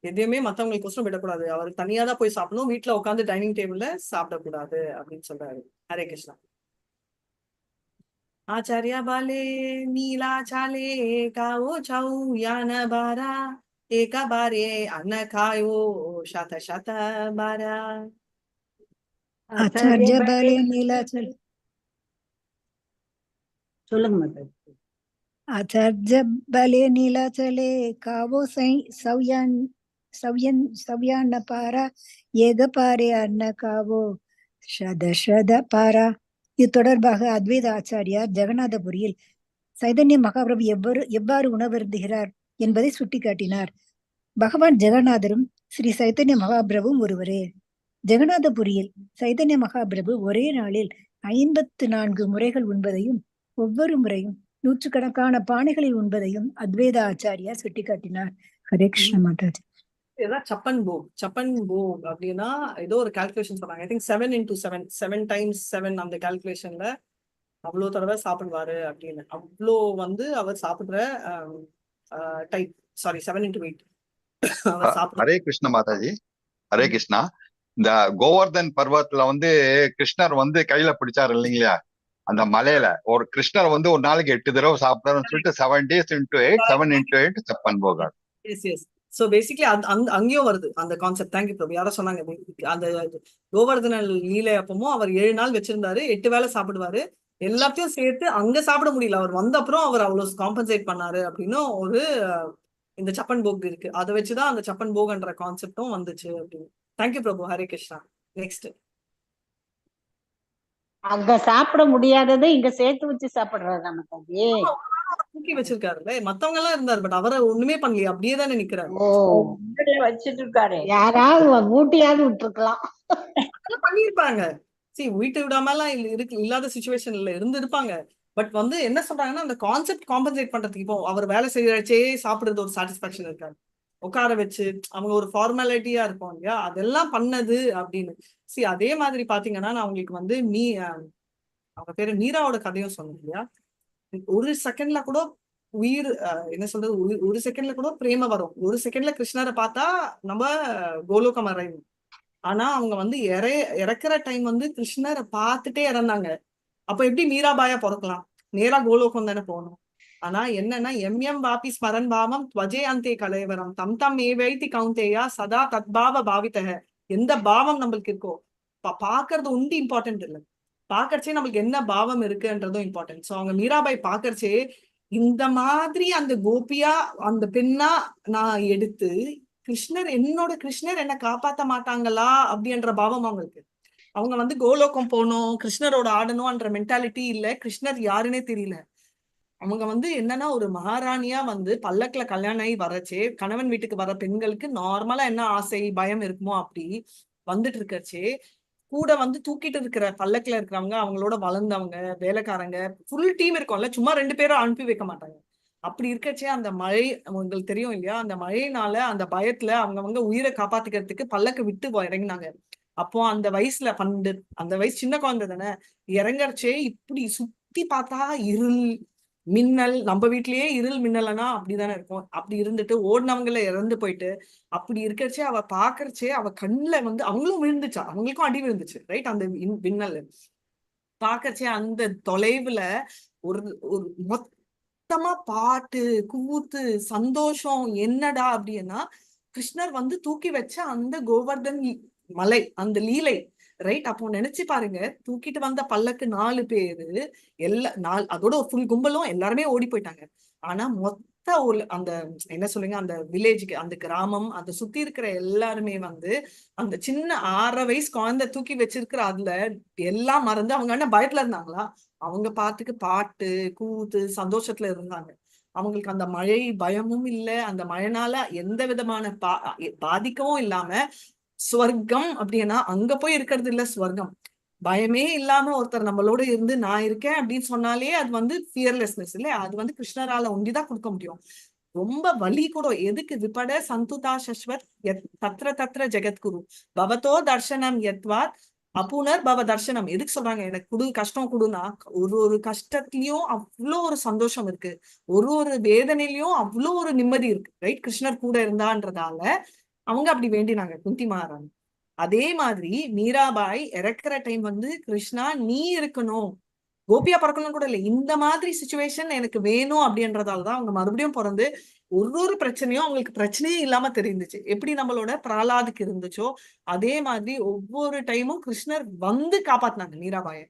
எதையுமே மத்தவங்களுக்கோசரம் விடக்கூடாது. அவர் தனியா தான் போய் சாப்பிடணும். வீட்டுல உட்காந்து டைனிங் டேபிள்ல சாப்பிடக்கூடாது அப்படின்னு சொல்றாரு. ஹரே கிருஷ்ணா. ஆச்சாரியா பாலே நீலா சாலே காவோ சாவு யான பாரா ஏகா பாரே அன்ன காயோ சத பாரா. ஆச்சாரிய பாலே நீலாச்சல சொல்லுங்க மாதாஜி. ஆச்சாரிய பாலே நீலாச்சலே காவோ சவ்யான்ன பாரா ஏக பாரே அன்ன காவோ சத பாரா. இது தொடர்பாக அத்வைத ஆச்சாரியார் ஜெகநாதபுரியில் சைதன்ய மகாபிரபு எவ்வாறு உணவருந்துகிறார் என்பதை சுட்டிக்காட்டினார். பகவான் ஜெகநாதரும் ஸ்ரீ சைதன்ய மகாபிரபுவும் ஒருவரே. ஜெகநாதபுரியில் சைதன்ய மகாபிரபு ஒரே நாளில் 54 முறைகள் உண்பதையும் ஒவ்வொரு முறையும் நூற்றுக்கணக்கான பானைகளில் உண்பதையும் அத்வைத ஆச்சாரியார் சுட்டிக்காட்டினார். ஹரே கிருஷ்ண மாதாஜி. இதுதான் சப்பன் போக் அப்படின்னா ஏதோ ஒரு கால்குலேஷன் சொன்னாங்க. ஐ திங்க் 7 into 7 times 7 அந்த கால்குலேஷன்ல அவ்வளோ தடவை சாப்பிடுவாரு அப்படின்னு. அவ்வளோ வந்து அவர் சாப்பிடுற டைப் 7 into 8 அவர் சாப்பிடுற. ஹரே கிருஷ்ண மாதாஜி. ஹரே கிருஷ்ணா. இந்த கோவர்தன் பர்வத்துல வந்து கிருஷ்ணர் வந்து கையில பிடிச்சாரு இல்லைங்களா, அந்த மலையில ஒரு கிருஷ்ணர் வந்து ஒரு நாளைக்கு 8 தடவை சாப்பிட்டாருன்னு சொல்லிட்டு 7 days into 8 7 into 8 Chappan போகார். S. So basically அங்கேயும் வருது அந்த கான்செப்ட். தேங்க்யூ பிரபு. யாரோ சொன்னாங்க அந்த கோவர்தன லீலை அப்பமும் அவர் 7 நாள் வச்சிருந்தாரு, 8 வேளை சாப்பிடுவாரு. எல்லாத்தையும் சேர்த்து அங்க சாப்பிட முடியல, அவர் வந்த அப்புறம் அவர் அவ்வளவு காம்பன்சேட் பண்ணாரு அப்படின்னு ஒரு இந்த சப்பன் போக் இருக்கு. அதை வச்சுதான் அந்த சப்பன் போக்ன்ற கான்செப்டும் வந்துச்சு அப்படின்னு. தேங்க்யூ பிரபு. ஹரே கிருஷ்ணா. நெக்ஸ்ட். அங்க சாப்பிட முடியாததை இங்க சேர்த்து வச்சு சாப்பிடுறாரு நமக்கு. தூக்கி வச்சிருக்காருல்ல, மத்தவங்க எல்லாம் இருந்தாரு, பட் அவரை ஒண்ணுமே பண்ணலையே, அப்படியே தானே நிக்கிறாரு. வச்சிட்டு இருக்காரு. யாராவது மூட்டையாவது விட்டுருக்கலாம். பண்ணிருப்பாங்க. வீட்டு விடாமலாம் இல்லாத சிச்சுவேஷன்ல இருப்பாங்க. பட் வந்து என்ன சொல்றாங்கன்னா அந்த கான்செப்ட் காம்பன்சேட் பண்றதுக்கு இப்போ அவர் வேலை செய்யறச்சே சாப்பிடுறது ஒரு சாட்டிஸ்பாக்சன் இருக்காது. உட்கார வச்சு அவங்க ஒரு ஃபார்மாலிட்டியா இருக்கும் இல்லையா, அதெல்லாம் பண்ணது அப்படின்னு. அதே மாதிரி பாத்தீங்கன்னா நான் உங்களுக்கு வந்து அவங்க பேரு மீராவோட கதையும் சொன்னேன் இல்லையா. ஒரு செகண்ட்ல கூட உயிர் என்ன சொல்றது, ஒரு செகண்ட்ல கூட பிரேம வரும். ஒரு செகண்ட்ல கிருஷ்ணரை பார்த்தா நம்ம கோலோகம் அறையும். ஆனா அவங்க வந்து இறக்குற டைம் வந்து கிருஷ்ணரை பார்த்துட்டே இறந்தாங்க. அப்ப எப்படி மீராபாயா பிறக்கலாம்? நேரா கோலோகம் தானே போகணும். ஆனா என்னன்னா எம் வாபி ஸ்மரன் பாவம் துவஜே அந்தே கலைவரம் தம் தம் ஏவைத்தி கவுந்தேயா சதா தத்பாவ பாவித்தக. எந்த பாவம் நம்மளுக்கு இருக்கோ பாக்குறது உண்டு இம்பார்ட்டன்ட் இல்லை, பாக்கறச்சே நம்மளுக்கு என்ன பாவம் இருக்குன்றதும் இம்பார்ட்டன்ட். சோ அவங்க மீராபாய் பாக்கறச்சே இந்த மாதிரி அந்த கோபியா அந்த பெண்ணா நான் எடுத்து என்னோட கிருஷ்ணர் என்ன காப்பாத்த மாட்டாங்களா அப்படின்ற பாவம் அவங்களுக்கு. அவங்க வந்து கோலோகம் போகணும், கிருஷ்ணரோட ஆடணும்ன்ற மென்டாலிட்டி இல்ல, கிருஷ்ணர் யாருன்னே தெரியல. அவங்க வந்து என்னன்னா ஒரு மகாராணியா வந்து பல்லக்குல கல்யாணம் ஆகி வரச்சே கணவன் வீட்டுக்கு வர பெண்களுக்கு நார்மலா என்ன ஆசை பயம் இருக்குமோ அப்படி வந்துட்டு இருக்கச்சே கூட வந்து தூக்கிட்டு இருக்கிற பல்லக்குல இருக்கிறவங்க, அவங்களோட வளர்ந்தவங்க, வேலைக்காரங்க, ஃபுல் டீம் இருக்கும்ல, சும்மா 2 பேரும் அனுப்பி வைக்க மாட்டாங்க. அப்படி இருக்கச்சே அந்த மழை உங்களுக்கு தெரியும் இல்லையா, அந்த மழையினால அந்த பயத்துல அவங்கவங்க உயிரை காப்பாத்திக்கிறதுக்கு பல்லக்கு விட்டு இறங்கினாங்க. அப்போ அந்த வயசுல அந்த வயசு சின்ன குழந்தை தானே, இறங்கறச்சே இப்படி சுத்தி பார்த்தா இருள் மின்னல். நம்ம வீட்லயே இருள் மின்னலனா அப்படிதானே இருக்கும். அப்படி இருந்துட்டு ஓடினவங்கள இறந்து போயிட்டு அப்படி இருக்கச்சே அவ பாக்குறச்சே அவ கண்ணுல வந்து அவங்களும் விழுந்துச்சா, அவங்களுக்கும் அடி விழுந்துச்சு ரைட். அந்த மின்னல் பாக்கறச்சே அந்த தொலைவுல ஒரு மொத்தமா பாட்டு கூத்து சந்தோஷம். என்னடா அப்படின்னா கிருஷ்ணர் வந்து தூக்கி வச்ச அந்த கோவர்தன் மலை, அந்த லீலை ரைட். அப்போ நினைச்சு பாருங்க, தூக்கிட்டு வந்த பல்லக்கு 4 பேரு, அதோட ஒரு ஃபுல் கும்பலும் எல்லாருமே ஓடி போயிட்டாங்க. ஆனா மொத்த அந்த என்ன சொல்லுங்க, அந்த வில்லேஜுக்கு, அந்த கிராமம், அந்த சுத்தி இருக்கிற எல்லாருமே வந்து அந்த சின்ன 6 வயசு குழந்தை தூக்கி வச்சிருக்கிற அதுல எல்லாம் மறந்து அவங்க என்ன பயத்துல இருந்தாங்களா? அவங்க பாட்டுக்கு பாட்டு கூத்து சந்தோஷத்துல இருந்தாங்க. அவங்களுக்கு அந்த மழை பயமும் இல்ல, அந்த மழைனால எந்த விதமான பாதிக்கவும் இல்லாம, ஸ்வர்க்கம் அப்படின்னா அங்க போய் இருக்கிறது இல்ல ஸ்வர்க்கம். பயமே இல்லாம ஒருத்தர் நம்மளோட இருந்து நான் இருக்கேன் அப்படின்னு சொன்னாலே அது வந்து ஃபியர்லெஸ்னஸ் இல்ல, அது வந்து கிருஷ்ணரால ஒண்டிதான் கொடுக்க முடியும். ரொம்ப வலி கூட எதுக்கு? விபட சந்துதா சஸ்வத் தத்ர தத்ர ஜெகத்குரு பவதோ தர்ஷனம் யத்வாத் அப்புனர் பவ தர்ஷனம். எதுக்கு சொல்றாங்க எனக்கு கஷ்டம் கொடுன்னா, ஒரு கஷ்டத்திலயும் அவ்வளோ ஒரு சந்தோஷம் இருக்கு, ஒரு வேதனையிலயும் அவ்வளோ ஒரு நிம்மதி இருக்கு. ரைட், கிருஷ்ணர் கூட இருந்தான்றதால அவங்க அப்படி வேண்டினாங்க குந்தி மகாராணி. அதே மாதிரி மீராபாய் இறக்குற டைம் வந்து கிருஷ்ணா நீ இருக்கணும், கோபியா பறக்கணும் கூட இல்லை, இந்த மாதிரி சுச்சுவேஷன் எனக்கு வேணும் அப்படின்றதாலதான் அவங்க மறுபடியும் பிறந்து ஒரு பிரச்சனையும் அவங்களுக்கு பிரச்சனையே இல்லாம தெரிஞ்சுச்சு. எப்படி நம்மளோட பிரகலாதுக்கு இருந்துச்சோ அதே மாதிரி ஒவ்வொரு டைமும் கிருஷ்ணர் வந்து காப்பாத்தினாங்க மீராபாய.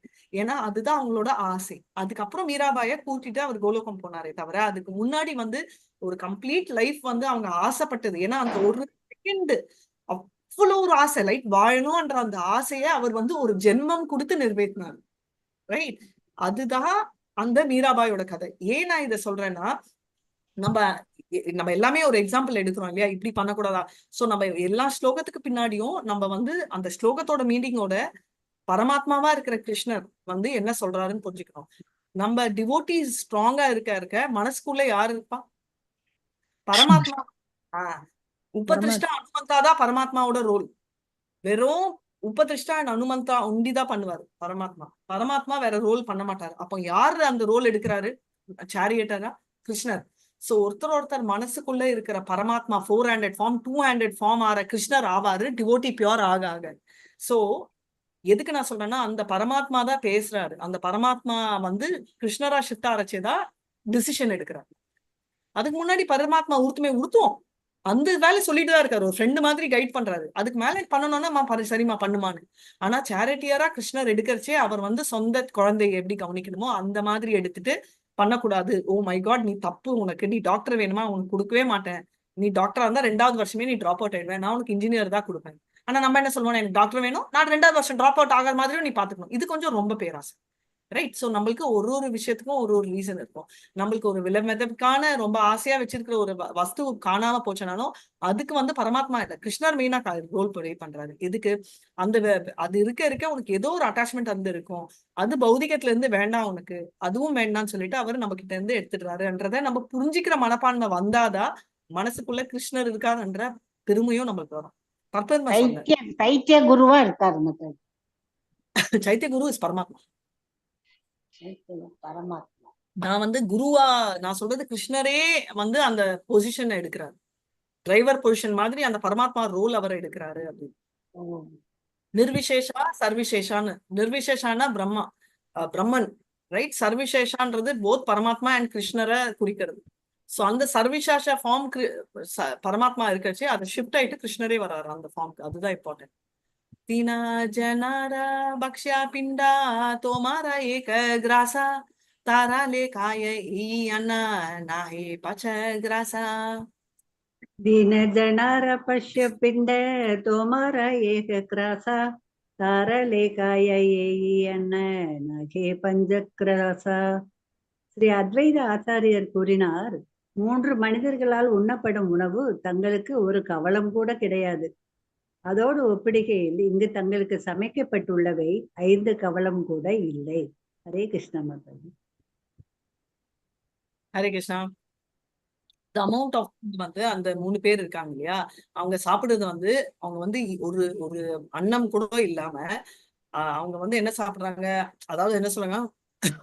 ஏன்னா அதுதான் அவங்களோட ஆசை. அதுக்கப்புறம் மீராபாய கூட்டிட்டு அவர் கோலோகம் போனாரே தவிர, அதுக்கு முன்னாடி வந்து ஒரு கம்ப்ளீட் லைஃப் வந்து அவங்க ஆசைப்பட்டது. ஏன்னா அந்த ஒரு செகண்ட் அவ்வளவு ஒரு ஆசை, லைட் வாழணும்ன்ற அந்த ஆசைய அவர் வந்து ஒரு ஜென்மம் கொடுத்து நிறைவேற்றினார். ரைட், அதுதான் அந்த மீராபாயோட கதை. ஏன் நான் இதை சொல்றேன்னா, நம்ம எல்லாமே ஒரு எக்ஸாம்பிள் எடுக்கிறோம் இல்லையா, இப்படி பண்ணக்கூடாதா. சோ நம்ம எல்லா ஸ்லோகத்துக்கு பின்னாடியும் நம்ம வந்து அந்த ஸ்லோகத்தோட மீனிங்கோட பரமாத்மாவா இருக்கிற கிருஷ்ணர் வந்து என்ன சொல்றாருன்னு புரிஞ்சுக்கணும். நம்ம டிவோட்டி ஸ்ட்ராங்கா இருக்க மனசுக்குள்ள யாரு இருப்பா? பரமாத்மா. உபதிருஷ்டா அனுமந்தாதான் பரமாத்மாவோட ரோல். வெறும் உபதிருஷ்டா அனுமந்தா உண்டிதான் பண்ணுவாரு பரமாத்மா. பரமாத்மா வேற ரோல் பண்ண மாட்டாரு. அப்போ யாரு அந்த ரோல் எடுக்கிறாரு? சாரியட்டரா? கிருஷ்ணர். சோ ஒருத்தர் மனசுக்குள்ள இருக்கிற பரமாத்மா 4-handed ஃபார்ம் 2-handed ஃபார்ம் ஆற கிருஷ்ணர் ஆவாரு டிவோட்டி பியோர் ஆக. சோ எதுக்கு நான் சொல்றேன்னா, அந்த பரமாத்மா தான் பேசுறாரு. அந்த பரமாத்மா வந்து கிருஷ்ணரா ஷிஃப்ட் ஆரச்சேதான் டிசிஷன் எடுக்கிறாரு. அதுக்கு முன்னாடி பரமாத்மா உறுத்துவோம் அந்த வேலை சொல்லிட்டு தான் இருக்காரு, ஒரு ஃப்ரெண்டு மாதிரி கைட் பண்றாரு. அதுக்கு மேல பண்ணணும்னா சரிமா பண்ணுமான்னு. ஆனா சேரிட்டியரா கிருஷ்ணர் எடுக்கிறச்சே அவர் வந்து சொந்த குழந்தைய எப்படி கவனிக்கணுமோ அந்த மாதிரி எடுத்துட்டு பண்ணக்கூடாது. ஓ மை காட், நீ தப்பு, உனக்கு நீ டாக்டர் வேணுமா, உனக்கு கொடுக்கவே மாட்டேன், நீ டாக்டரா இருந்தா 2வது வருஷமே நீ டிராப் அவுட் ஆயிடுவேன், நான் உனக்கு இன்ஜினியர் தான் கொடுப்பேன். ஆனா நம்ம என்ன சொல்லுவோம், எனக்கு டாக்டர் வேணும், நான் 2வது வருஷம் டிராப் அவுட் ஆகிற மாதிரியும் நீ பாத்துக்கணும். இது கொஞ்சம் ரொம்ப பேராசை. ரைட். சோ நம்மளுக்கு ஒரு விஷயத்துக்கும் ஒரு ரீசன் இருக்கும். நம்மளுக்கு ஒரு விலைமதிப்புக்கான ரொம்ப ஆசையா வச்சிருக்கிற ஒரு வஸ்து காணாம போச்சுனாலும் அதுக்கு வந்து பரமாத்மா இல்ல, கிருஷ்ணர் மெயினா ரோல் ப்ளே பண்றாரு. எதுக்கு? அது இருக்க உனக்கு ஏதோ ஒரு அட்டாச்மெண்ட் வந்து இருக்கும், அது பௌதிகத்துல இருந்து வேண்டாம் உனக்கு, அதுவும் வேண்டாம்னு சொல்லிட்டு அவர் நம்ம கிட்ட இருந்து எடுத்துடுறாருன்றத நம்ம புரிஞ்சுக்கிற மனப்பான்மை வந்தாதான் மனசுக்குள்ள கிருஷ்ணர் இருக்காருன்ற பெருமையும் நம்மளுக்கு வரும். சைத்திய குருவா இருக்காரு. சைத்திய குரு இஸ் பரமாத்மா. பரமாத்மா. நான் வந்து குருவா நான் சொல்றது கிருஷ்ணரே வந்து அந்த பொசிஷன் எடுக்கிறாரு, டிரைவர் பொசிஷன் மாதிரி அந்த பரமாத்மா ரோல் அவர் எடுக்கிறாரு அப்படின்னு. நிர்விசேஷா சர்விசேஷான்னு, நிர்விசேஷானா பிரம்மன், ரைட். சர்விசேஷான்றது போத் பரமாத்மா அண்ட் கிருஷ்ணரை குறிக்கிறது. சோ அந்த சர்விசேஷ ஃபார்ம் பரமாத்மா இருக்கிறச்சு அதை ஷிஃப்ட் ஆயிட்டு கிருஷ்ணரே வர்றாரு அந்த ஃபார்ம்க்கு. அதுதான் இம்பார்ட்டன்ட். तीना जनारा बक्ष्या पिंडा तोमारा एक ग्रासा तारा लेखाय ई अन्ना नाही पच ग्रासा. दीन जनार पश्य पिंड तोमार एक ग्रासा तारा लेखाय ई अन्ना नाही पंचग्रासा. ஸ்ரீ அத்வைத ஆச்சாரியர் கூறினார், 3 மனிதர்களால் உண்ணப்படும் உணவு தங்களுக்கு ஒரு கவளம் கூட கிடையாது. அதோடு ஒப்பிடுகையில் இங்கு தங்களுக்கு சமைக்கப்பட்டுள்ளவை 5 கவளம் கூட இல்லை. Hare Krishna Mataji. Hare Krishna. The amount of வந்து அந்த 3 பேர் இருக்காங்க இல்லையா, அவங்க சாப்பிடுறது வந்து அவங்க வந்து ஒரு அன்னம் கூட இல்லாம அவங்க வந்து என்ன சாப்பிடுறாங்க, அதாவது என்ன சொல்றாங்க,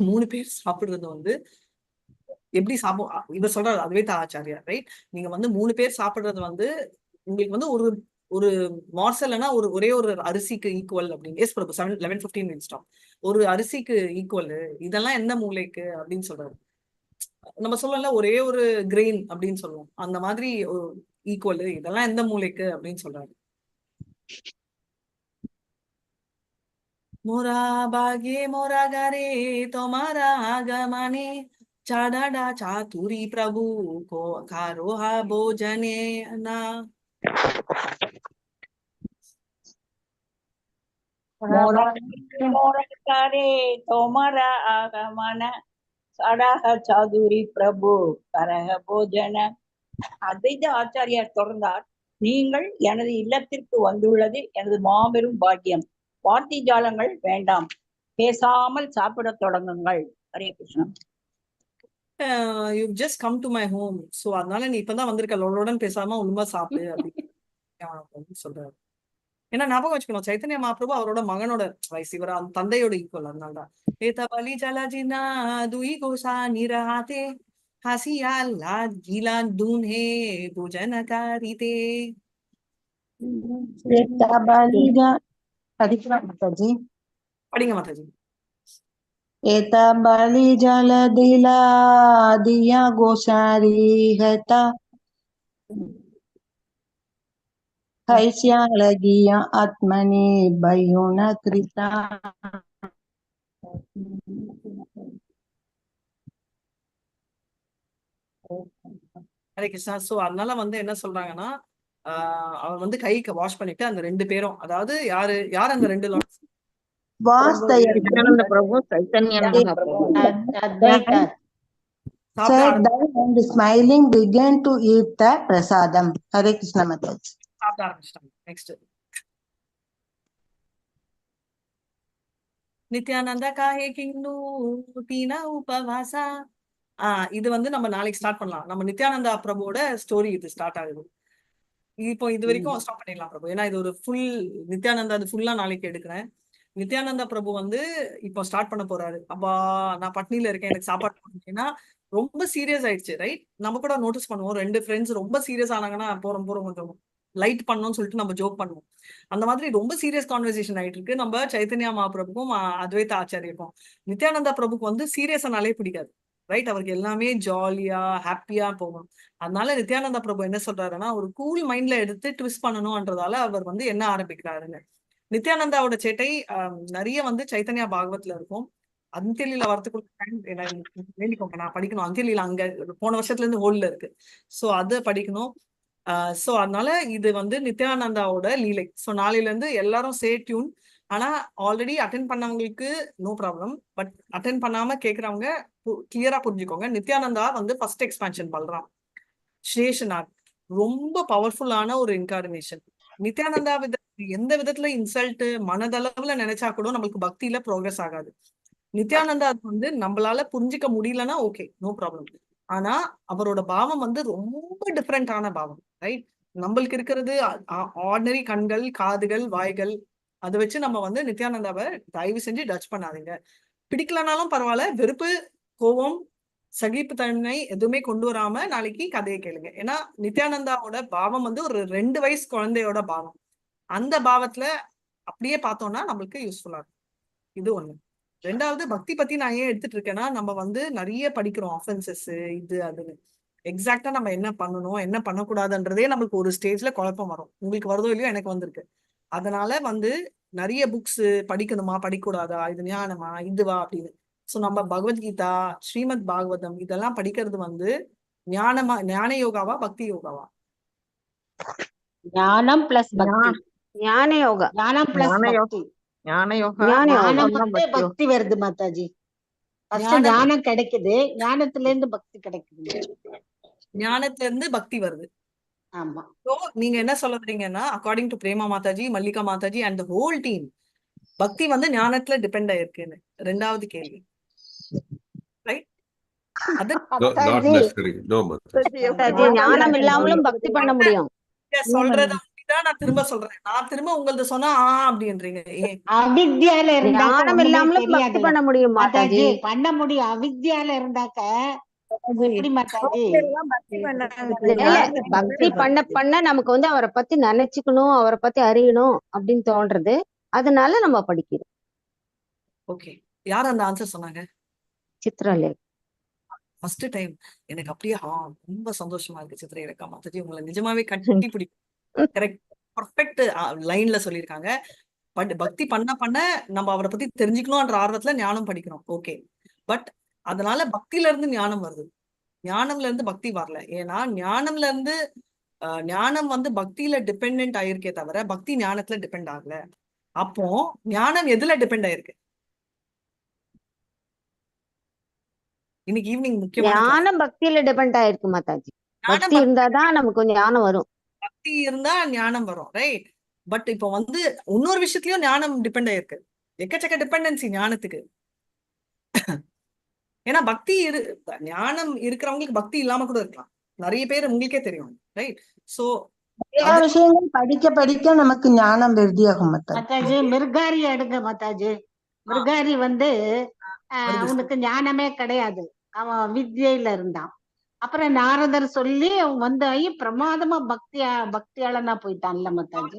3 பேர் சாப்பிடுறது வந்து எப்படி இவர் சொல்றாரு அத்வைத ஆச்சாரியா, ரைட். நீங்க வந்து 3 பேர் சாப்பிடுறது வந்து உங்களுக்கு வந்து ஒரு மார்சல்னா ஒரே ஒரு அரிசிக்கு ஈக்குவல் அப்படின்னு. எஸ் பிரபு 11:15 ஒரு அரிசிக்கு ஈக்குவல். இதெல்லாம் எந்த மூளைக்கு அப்படின்னு சொல்றாரு. நம்ம சொல்லல ஒரே ஒரு கிரெயின் அப்படின்னு சொல்லுவோம், அந்த மாதிரி ஈக்குவல். இதெல்லாம் எந்த மூளைக்கு அப்படின்னு சொல்றாரு. मोरा भाग्ये मोरा घरे तुम्हारा आगमने चाडाडा चातुरी प्रभु को कारो हा भोजने ना मोरकारे तोमरा आगमन சடக சாதுரி பிரபு கரக போஜன. அத்வைத ஆச்சாரியார் தொடர்ந்தார், நீங்கள் எனது இல்லத்திற்கு வந்துள்ளது எனது மாபெரும் பாக்கியம். வார்த்தை ஜாலங்கள் வேண்டாம், பேசாமல் சாப்பிடத் தொடங்குங்கள். Hare Krishna. you've just come to my home, so அதனால நீ இப்பதான் வந்திருக்க, லோலோடன் பேசாம ஒழுங்கா சாப்பிடு அப்படின்னு சொல்றாரு. ஏன்னா ஞாபகம் வச்சுக்கணும், சைத்தன்ய மகாபிரபு அவரோட மகனோட வயசு, இவர் அந்த தந்தையோட ஈக்குவல். அதனாலதான் ஏதா பலி ஜலஜினா துயி கோசா நிரஹாதே ஹசியா லாத் கீலா தூன்ஹே பூஜனகாரிதே. படிங்க மாதாஜி. एता बलि जल दिला दिया गोसारी हता कैस्या लगिया आत्मनि बयोन कृता. ஹரே கிருஷ்ணா. சோ அதனால வந்து என்ன சொல்றாங்கன்னா, அவர் வந்து கைக்கு வாஷ் பண்ணிட்டு அந்த ரெண்டு பேரும், அதாவது யாரு யார் அந்த ரெண்டு lords? Was the Nityananda Prabhu, Chaitanya Mahaprabhu. Advaita. சாப்பிட sat ஆரம்பி- down and smiling began to eat the prasadam. Hare Krishna Mataji. சாப்பிட ஆரம்பிச்சிட்டாங்க. நெக்ஸ்ட் நித்யானந்த காஹே கிங்னு தீனா உபவாசா. இது வந்து நம்ம நாளைக்கு ஸ்டார்ட் பண்ணலாம். நம்ம நித்யானந்தா பிரபுவோட ஸ்டோரி இது ஸ்டார்ட் ஆகுது. இப்போ இது வரைக்கும் ஸ்டாப் பண்ணிடலாம் பிரபு, ஏன்னா இது ஒரு ஃபுல் நித்யானந்தா, அது ஃபுல்லா நாளைக்கு எடுக்கிறேன். நித்யானந்தா பிரபு வந்து இப்போ ஸ்டார்ட் பண்ண போறாரு. அப்பா நான் பட்னியில இருக்கேன், எனக்கு சாப்பாடு போடணும். ஏன்னா ரொம்ப சீரியஸ் ஆயிடுச்சு, ரைட்? நம்ம கூட நோட்டீஸ் பண்ணுவோம், ரெண்டு ஃப்ரெண்ட்ஸ் ரொம்ப சீரியஸ் ஆனாங்கன்னா போறோம் கொஞ்சம் லைட் பண்ணணும்னு சொல்லிட்டு நம்ம ஜோக் பண்ணுவோம். அந்த மாதிரி ரொம்ப சீரியஸ் கான்வர்சேஷன் ஆயிட்டு இருக்கு நம்ம சைத்தன்யா மகாபிரபுக்கும் அத்வைத ஆச்சாரியருக்கும். நித்யானந்தா பிரபுக்கு வந்து சீரியஸானாலே பிடிக்காது, ரைட்? அவருக்கு எல்லாமே ஜாலியா ஹாப்பியா போகும். அதனால நித்யானந்தா பிரபு என்ன சொல்றாருன்னா, ஒரு கூல் மைண்ட்ல எடுத்து ட்விஸ்ட் பண்ணணும்ன்றதால அவர் வந்து என்ன ஆரம்பிக்கிறாருன்னு. நித்யானந்தாவோட சேட்டை நிறைய வந்து சைத்தன்யா பாகவத்ல இருக்கும். அந்தியலில வரத்துக்குள்ள வேண்டிக்கோங்க, நான் படிக்கணும். அந்தியலில அங்க போன வருஷத்துல இருந்து ஹோல்ல இருக்கு, சோ அதை படிக்கணும். சோ அதனால இது வந்து நித்யானந்தாவோட லீலை. சோ நாளையில இருந்து எல்லாரும் ஸ்டே டியூன். ஆனா ஆல்ரெடி அட்டென்ட் பண்ணவங்களுக்கு நோ ப்ராப்ளம், பட் அட்டென்ட் பண்ணாம கேக்குறவங்க கிளியரா புரிஞ்சுக்கோங்க. நித்யானந்தா வந்து ஃபர்ஸ்ட் எக்ஸ்பான்ஷன் பல்றாம் சேஷநாத், ரொம்ப பவர்ஃபுல்லான ஒரு இன்கார்டினேஷன். நித்யானந்தா எந்த விதத்துல இன்சல்ட் மனதளவுல நினைச்சா கூட நம்மளுக்கு பக்தியில ப்ரோக்ரஸ் ஆகாது. நித்யானந்தா வந்து நம்மளால புரிஞ்சுக்க முடியலன்னா ஓகே, நோ ப்ராப்ளம். ஆனா அவரோட பாவம் வந்து ரொம்ப டிஃப்ரெண்டான பாவம், ரைட்? நம்மளுக்கு இருக்கிறது ஆர்டினரி கண்கள், காதுகள், வாய்கள். அதை வச்சு நம்ம வந்து நித்யானந்தாவை தயவு செஞ்சு டச் பண்ணாதீங்க. பிடிக்கலனாலும் பரவாயில்ல, வெறுப்பு, கோபம், சகிப்புத்தன்மை எதுவுமே கொண்டு வராம நாளைக்கு கதையை கேளுங்க. ஏன்னா நித்யானந்தாவோட பாவம் வந்து ஒரு 2 வயசு குழந்தையோட பாவம். அந்த பாவத்துல அப்படியே பார்த்தோம்னா நம்மளுக்கு யூஸ்ஃபுல்லா இருக்கும். இது ஒண்ணு. ரெண்டாவது, பக்தி பத்தி நான் ஏன் எடுத்துட்டு இருக்கேன்னா, நம்ம வந்து நிறைய படிக்கிறோம் ஆஃபென்சஸ் இது அதுன்னு. எக்ஸாக்டா நம்ம என்ன பண்ணணும் என்ன பண்ணக்கூடாதுன்றதே நம்மளுக்கு ஒரு ஸ்டேஜ்ல குழப்பம் வரும். உங்களுக்கு வருதோ இல்லையோ, எனக்கு வந்திருக்கு. அதனால வந்து நிறைய புக்ஸ் படிக்கணுமா படிக்கூடாதா, இது ஞானமா இதுவா அப்படின்னு. சோ நம்ம பகவத்கீதா, ஸ்ரீமத் பாகவதம் இதெல்லாம் படிக்கிறது வந்து ஞான யோகாவா பக்தி யோகாவா? ஞானம் பிளஸ் பக்தி. ஞான யோகா. ஞானம் பிளஸ் ஞான யோகா. பக்தி. ஞான யோகா. ஞானம் வந்து பக்தி வருது மாதாஜி. ஃபர்ஸ்ட் ஞானம் கிடைக்குது, ஞானத்துல இருந்து பக்தி கிடைக்குது. ஞானத்துல இருந்து பக்தி வருது. ஆமா. சோ நீங்க என்ன சொல்ல வரீங்கன்னா, according to Prema Mataji, Mallika Mataji and whole team, பக்தி வந்து ஞானத்துல டிபெண்ட் ஆயிருக்குன்னு. ரெண்டாவது கேள்வி, ரைட்? அது not necessary. No, ஞானம் இல்லாமலும் பக்தி பண்ண முடியும். சொல்றத தான் நான் திரும்ப சொல்றேன். நான் திரும்ப உங்களது சொன்னா அப்படின்றீங்க. அவித்யால இருந்தா ஞானம் இல்லாமலும் பக்தி பண்ண முடியும் மாதாஜி. பண்ண முடியும். அவித்யால இருந்தாக்க எப்படி மாதாஜி? பக்தி பண்ண பண்ண நமக்கு வந்து அவரை பத்தி நினைச்சுக்கணும், அவரை பத்தி அறியணும் அப்படின்னு தோன்றது. அதனால நம்ம படிக்கிறோம். ஓகே, யார் அந்த ஆன்சர் சொன்னாங்க? சித்ராலே. ஃபர்ஸ்ட் டைம் எனக்கு அப்படியே ரொம்ப சந்தோஷமா இருக்கு. சித்ரேகா மாதாஜி உங்களை நிஜமாவே கட்டி பிடிக்கும். கரெக்ட், பர்ஃபெக்ட் லைன்ல சொல்லியிருக்காங்க. பக்தி பண்ண நம்ம அவரை பத்தி தெரிஞ்சுக்கணும்ன்ற ஆர்வத்துல ஞானம் படிக்கிறோம். ஓகே, பட் அதனால பக்தியில இருந்து ஞானம் வருது, ஞானம்ல இருந்து பக்தி வரல. ஏன்னா ஞானம்ல இருந்து ஞானம் வந்து பக்தியில டிபெண்ட் ஆயிருக்கே தவிர பக்தி ஞானத்துல டிபெண்ட் ஆகல. அப்போ ஞானம் எதுல டிபெண்ட் ஆயிருக்கு? இன்னைக்கு ஈவினிங் முக்கியமான class. ஞானம் பக்தியில டிபெண்ட் ஆயிருக்கு மாதாஜி. ஞானம் பக்தி இருந்தாதான் நமக்கு ஞானம் வரும். பக்தி இருந்தா ஞானம் வரும், ரைட்? பட் இப்போ வந்து இன்னொரு விஷயத்துலயும் ஞானம் டிபெண்ட் ஆயிருக்கு, எக்கச்சக்க டிபெண்டன்சி ஞானத்துக்கு. ஏன்னா பக்தி ஞானம் இருக்கிறவங்களுக்கு பக்தி இல்லாம கூட இருக்கலாம், நிறைய பேர் உங்களுக்கே தெரியும், ரைட்? சோ நிறைய விஷயங்கள் படிக்க படிக்க நமக்கு ஞானம் விருத்தியாகும் மாதாஜி. மாதாஜி மிருகாரி எடுங்க மாதாஜி. மிருகாரி வந்து அவனுக்கு ஞானமே கிடையாது, அவன் வித்யில இருந்தான். அப்புறம் நாரதர் சொல்லி அவன் வந்து பிரமாதமா பக்தியாளனா போயிட்டான்ல மாதாஜி.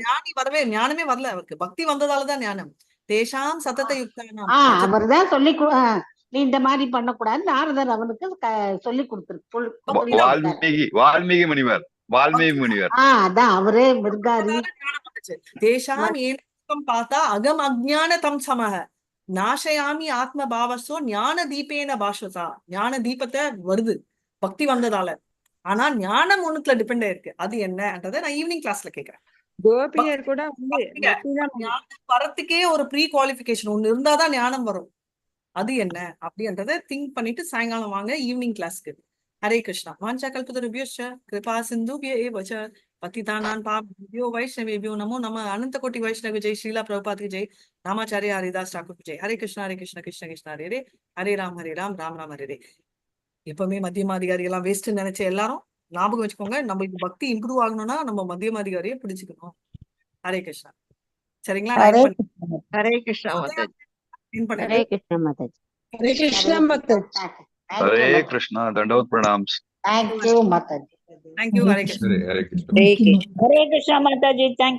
ஞானமே வரல அவருக்கு, பக்தி வந்ததாலதான் ஞானம். தேஷாம் சதத யுக்தானாம். அவர் தான் சொல்லி நீ இந்த மாதிரி பண்ணக்கூடாது, நாரதர் அவனுக்கு சொல்லி கொடுத்துருக்கு. வால்மீகி முனிவர் அதான் அவரே மிருகாரி. தேஷாம் ஏனம் பார்த்தா அகம் அஜ்ஞான தம் சமஹ நாசயாமி ஆத்ம பாவசோ ஞான தீபேன பாஷசா. ஞான தீபத்தை வருது பக்தி வந்ததால. ஆனா ஞானம் ஒண்ணுத்துல டிபெண்ட் ஆயிருக்கு, அது என்னன்றதை நான் ஈவினிங் கிளாஸ்ல கேக்குறேன். கோபியர் கூட வந்து ஞானம் வரத்துக்கே ஒரு ப்ரீ குவாலிஃபிகேஷன் ஒண்ணு இருந்தாதான் ஞானம் வரும், அது என்ன அப்படின்றத திங்க் பண்ணிட்டு சாயங்காலம் வாங்க ஈவினிங் கிளாஸ்க்கு. ஹரே கிருஷ்ணா. வாஞ்சா கல்பதருபியோச்ச கிருபா சிந்துபிய ஏவச்ச பतितानां पापेभ्यो वैष्णवेभ्यो नमो नमः. अनंत कोटि वैष्णव जय श्रीला प्रभुपाद की जय. रामाचार्य हरिदास ठाकुर की जय. हरे कृष्ण कृष्ण कृष्ण हरे हरे, हरे राम राम राम हरे हरे. எப்பவுமே மத்தியமாதிகாரி எல்லாம் வேஸ்ட் நினைச்ச எல்லாரும் ஞாபகம் வச்சுக்கோங்க, நம்மளுக்கு பக்தி இம்ப்ரூவ் ஆகணும்னா நம்ம மத்தியமாதிகாரியை பிடிச்சுக்கணும். ஹரே கிருஷ்ணா. சரிங்களா? ஹரே கிருஷ்ணா மாதாஜி. ஹரே கிருஷ்ணா மாதாஜி. ஹரே கிருஷ்ணா மாதாஜி. ஹரே கிருஷ்ணா. தண்டவத் பிரணாம்ஸ். தேங்க்யூ மாதாஜி. தேங்க்யூ. ஹரே கிருஷ்ணா. ஹரே கிருஷ்ணா. ஹரே கிருஷ்ணா மாதாஜி. தேங்க்யூ.